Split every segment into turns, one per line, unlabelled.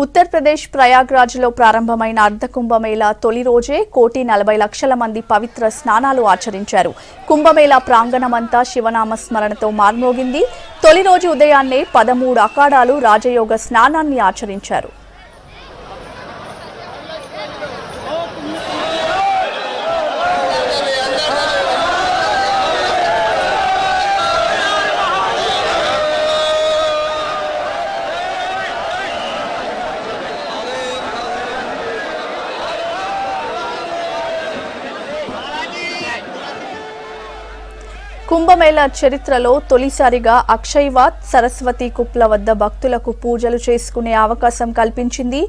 ఉత్తరప్రదేశ్ ప్రయాగ్రాజ్లో ప్రారంభమైన అర్ధ కుంభమేళా తొలి రోజే 1,40,00,000 మంది పవిత్ర స్నానాలు ఆచరించారు. కుంభమేళా ప్రాంగణమంతా శివనామ స్మరణతో మార్మోగింది. తొలి రోజు ఉదయాన్నే 13 అఖాడాలు రాజయోగ స్నానాన్ని ఆచరించారు. కుంభమేళా చరిత్రలో తొలిసారిగా అక్షయ్వాత్ సరస్వతి కుప్ల వద్ద భక్తులకు పూజలు చేసుకునే అవకాశం కల్పించింది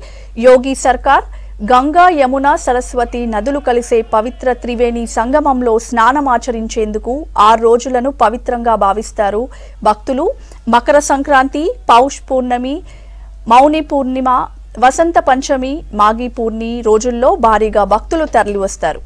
యోగి సర్కార్. గంగా, యమున, సరస్వతి నదులు కలిసే పవిత్ర త్రివేణి సంగమంలో స్నానమాచరించేందుకు 6 రోజులను పవిత్రంగా భావిస్తారు భక్తులు. మకర సంక్రాంతి, పౌష్ పూర్ణమి, మౌని పూర్ణిమ, వసంత పంచమి, మాఘీ పూర్ణి రోజుల్లో భారీగా భక్తులు తరలివస్తారు.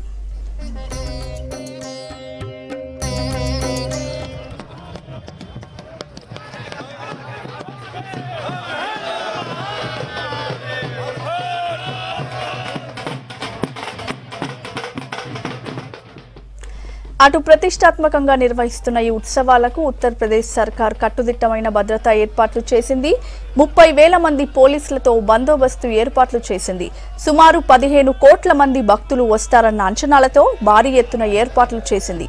అటు ప్రతిష్టాత్మకంగా నిర్వహిస్తున్న ఈ ఉత్సవాలకు ఉత్తరప్రదేశ్ సర్కార్ కట్టుదిట్టమైన భద్రతా ఏర్పాట్లు చేసింది. 30,000 మంది పోలీసులతో బందోబస్తు ఏర్పాట్లు చేసింది. సుమారు 15 కోట్ల మంది భక్తులు వస్తారన్న అంచనాలతో భారీ ఎత్తున ఏర్పాట్లు చేసింది.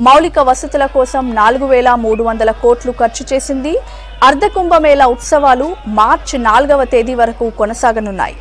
మౌలిక వసతుల కోసం 4,300 కోట్లు ఖర్చు చేసింది. అర్ధ కుంభమేళా ఉత్సవాలు మార్చి 4వ తేదీ వరకు కొనసాగనున్నాయి.